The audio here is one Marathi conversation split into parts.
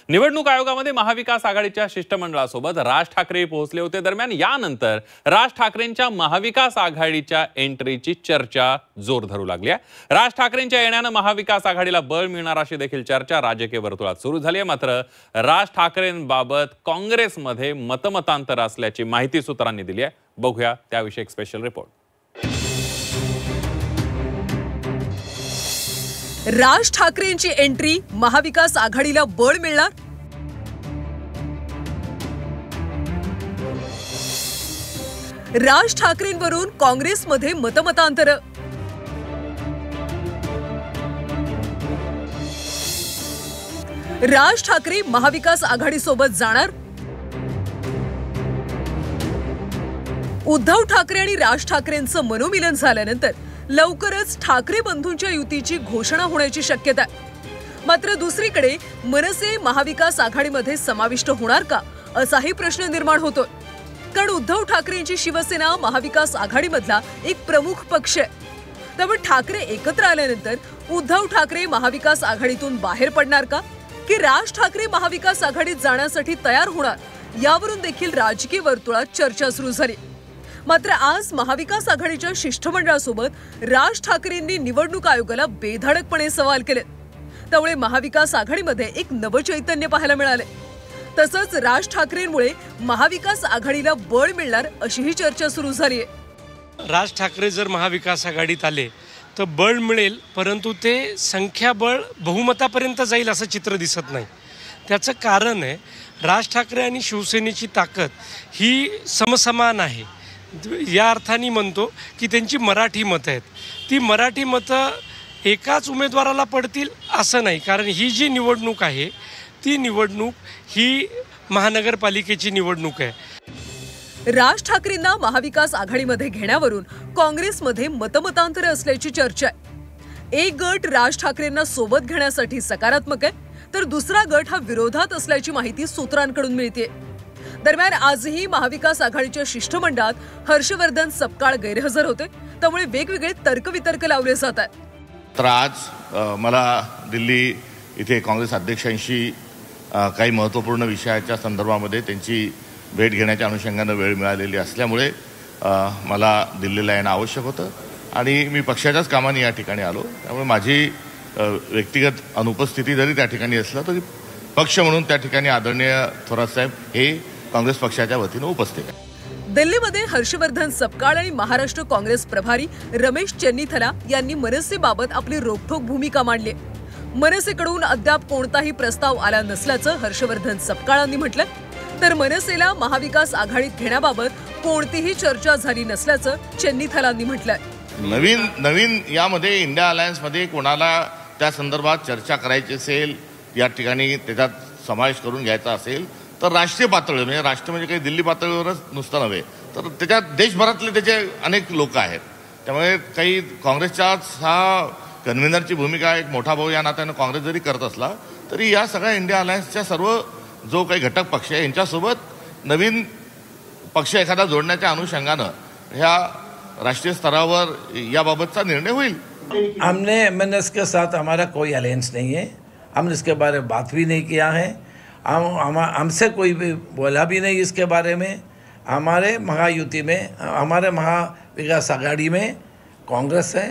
निवडणूक आयोगामध्ये महाविकास आघाडीच्या शिष्टमंडळासोबत राज ठाकरे पोहोचले होते। दरम्यान यानंतर राज ठाकरेंच्या महाविकास आघाडीच्या एंट्रीची चर्चा जोर धरू लागली आहे। राज ठाकरेंच्या येण्याने महाविकास आघाडीला बळ मिळणार अशी देखील चर्चा राजकीय वर्तुळात सुरू झाली आहे। मात्र राज ठाकरेंबाबत काँग्रेसमध्ये मतमतांतर असल्याची माहिती सूत्रांनी दिली आहे। बघूया त्याविषयी एक स्पेशल रिपोर्ट। राज ठाकरेंची एंट्री महाविकास आघाडीला बळ मिळणार? राज ठाकरेंवरून काँग्रेसमध्ये मतमतांतर। राज ठाकरे महाविकास आघाडीसोबत जाणार? उद्धव ठाकरे आणि राज ठाकरेंचं मनोमिलन झाल्यानंतर लवकरच ठाकरे बंधूंच्या युतीची घोषणा होण्याची शक्यता आहे। मात्र दुसरीकडे मनसे महाविकास आघाडीमध्ये समाविष्ट होणार का असाही प्रश्न निर्माण होतोय। कारण उद्धव ठाकरेंची शिवसेना महाविकास आघाडीमधला एक प्रमुख पक्ष आहे। त्यामुळे ठाकरे एकत्र आल्यानंतर उद्धव ठाकरे महाविकास आघाडीतून बाहेर पडणार का की राज ठाकरे महाविकास आघाडीत जाण्यासाठी तयार होणार, यावरून देखील राजकीय वर्तुळात चर्चा सुरू झाली। मात्र आज महाविकास आघाडीच्या शिष्टमंडळासोबत राज ठाकरेंनी निवडणूक आयोगाला बेधडकपणे सवाल केले। त्यामुळे महाविकास आघाडीमध्ये एक नवचैतन्य पाहायला मिळाले। तसंच राज ठाकरेंमुळे महाविकास आघाडीला बळ मिळणार अशीही चर्चा सुरू झाली आहे। राज ठाकरे जर महाविकास आघाडीत आले तर बळ मिळेल, परंतु ते संख्याबळ बहुमतापर्यंत जाईल असं चित्र दिसत नाही। त्याचं कारण आहे राज ठाकरे आणि शिवसेनेची ताकद ही समसमान आहे। या अर्थाने म्हणतो की त्यांची मराठी मतं आहेत, ती मराठी मतं एकाच उमेदवाराला पडतील असं नाही। कारण ही जी निवडणूक आहे ती निवडणूक ही महानगरपालिकेची निवडणूक आहे। राज ठाकरेंना महाविकास आघाडीमध्ये घेण्यावरून काँग्रेसमध्ये मतमतांतर असल्याची चर्चा आहे। एक गट राज ठाकरेंना सोबत घेण्यासाठी सकारात्मक आहे, तर दुसरा गट हा विरोधात असल्याची माहिती सूत्रांकडून मिळते। दरम्यान आजही महाविकास आघाडीच्या शिष्टमंडळात हर्षवर्धन सपकाळ गैरहजर होते। त्यामुळे वेगवेगळे तर्कवितर्क लावले जात आहेत। तर आज मला दिल्ली इथे काँग्रेस अध्यक्षांशी काही महत्त्वपूर्ण विषयाच्या संदर्भामध्ये त्यांची भेट घेण्याच्या अनुषंगाने वेळ मिळालेली असल्यामुळे मला दिल्लीला येणं आवश्यक होतं आणि मी पक्षाच्याच कामाने या ठिकाणी आलो। त्यामुळे माझी व्यक्तिगत अनुपस्थिती जरी त्या ठिकाणी असलं तरी पक्ष म्हणून त्या ठिकाणी आदरणीय थोरात साहेब हे काँग्रेस पक्षाच्या वतीने उपस्थित आहे। दिल्लीमध्ये हर्षवर्धन सपकाळ आणि महाराष्ट्र काँग्रेस प्रभारी रमेश चेन्नीथला यांनी मनसेबाबत आपली रोखठोक भूमिका मांडली। मनसेकडून अद्याप कोणताही प्रस्ताव आला नसल्याचं हर्षवर्धन सपकाळांनी म्हटलं, तर मनसेला महाविकास आघाडीत घेण्याबाबत कोणतीही चर्चा झाली नसल्याचं चेन्नीथलांनी म्हटलंय। नवीन यामध्ये इंडिया अलायन्समध्ये कोणाला त्या संदर्भात चर्चा करायची असेल, या ठिकाणी त्याच्यात समावेश करून घ्यायचा असेल तर राष्ट्रीय पातळीवर, म्हणजे राष्ट्र म्हणजे काही दिल्ली पातळीवरच नुसतं नव्हे तर त्याच्यात देशभरातले त्याचे अनेक लोक आहेत। त्यामुळे काही काँग्रेसच्याच हा कन्व्हेनरची भूमिका एक मोठा भाऊ या नात्यानं काँग्रेस जरी करत असला तरी या सगळ्या इंडिया अलायन्सच्या सर्व जो काही घटक पक्ष आहे यांच्यासोबत नवीन पक्ष एखादा जोडण्याच्या अनुषंगानं ह्या राष्ट्रीय स्तरावर याबाबतचा निर्णय होईल। हमने एमएनएस के साथ हमारा कोई अलायंस नहीं है, हमने इसके बारे में बात भी नहीं किया है। हमसे कोई भी बोला भी नहीं इसके बारे में। हमारे महायुति में, हमारे महाविकास आघाड़ी में कांग्रेस है,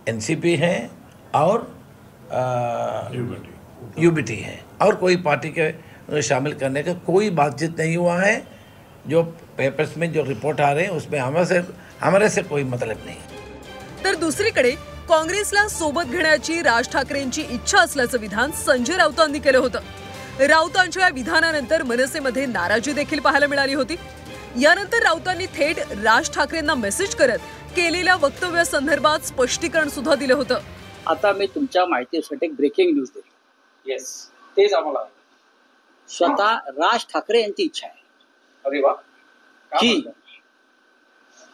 एनसीपी है और यूबीटी है, और कोई पार्टी के शामिल करने का कोई बातचीत नहीं हुआ है। जो पेपर्स में जो रिपोर्ट आ रहे हैं उसमें हमारे से कोई मतलब नहीं। तर दुसरीकडे काँग्रेसला सोबत घेण्याची राज ठाकरेंची इच्छा असल्याचं विधान संजय राऊतांनी केलं होतं। राऊतांच्या या विधानानंतर मनसेमध्ये नाराजी देखील पाहायला मिळाली होती। यानंतर राऊतांनी थेट राज ठाकरेंना मेसेज करत केलेल्या वक्तव्यासंदर्भात स्पष्टीकरण सुद्धा दिलं होतं। आता मी तुमच्या माहितीसाठी ब्रेकिंग न्यूज देतो। येस, तेच आम्हाला स्वतः राज ठाकरे यांची इच्छा आहे। अरे वा, की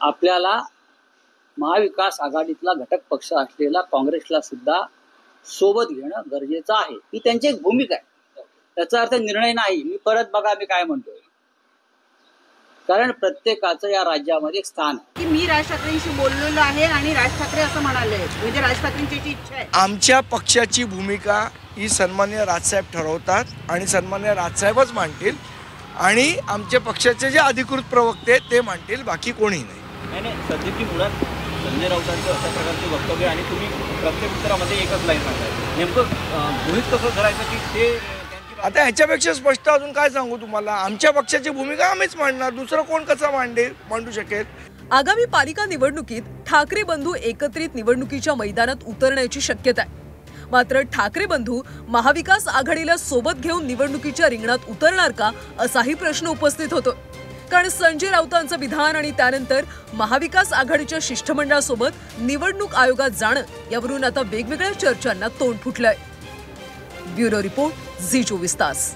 आपल्याला महाविकास आघाडीतला घटक पक्ष असलेला काँग्रेसला सुद्धा सोबत घेणं गरजेचं आहे, ही त्यांची एक भूमिका आहे। त्याचा अर्थ निर्णय नाही। मी परत बघा मी काय म्हणतोय, कारण प्रत्येकाचं या राज्यामध्ये एक स्थान आहे। की मी आम्ही राज ठाकरेंशी बोललेलो आहे आणि राज ठाकरे असं म्हणाले, म्हणजे राज ठाकरेंची इच्छा आहे. आमच्या पक्षाची भूमिका ही सन्माननीय राजसाहेब ठरवतात आणि सन्माननीय राजसाहेबच मांडतील आणि आमच्या पक्षाचे जे अधिकृत प्रवक्ते ते मांडतील, बाकी कोणी नाही. सध्याची मुळात संजय राऊतांचं अशा प्रकारचे वक्तव्य आणि तुम्ही प्रत्येक उत्तरामध्ये एकच लाईन सांगताय, नेमकं गृहीत कसं करायचं की ते आता ह्याच्यापेक्षा स्पष्ट अजून काय सांगू तुम्हाला. आमच्या पक्षाची भूमिका आम्हीच मांडणार, दुसरं कोण कसं मांडू शकेल. आगामी पालिका निवडणुकीत ठाकरे बंधू एकत्रित निवडणुकीच्या मैदानात उतरण्याची शक्यता आहे. मात्र ठाकरे बंधू महाविकास आघाडीला सोबत घेऊन निवडणुकीच्या रिंगणात उतरणार का असाही प्रश्न उपस्थित होतो. कारण संजय राऊतांचं विधान आणि त्यानंतर महाविकास आघाडीच्या शिष्टमंडळासोबत निवडणूक आयोगात जाणं यावरून आता वेगवेगळ्या चर्चांना तोंड फुटलंय. ब्युरो रिपोर्ट, झी 24 तास.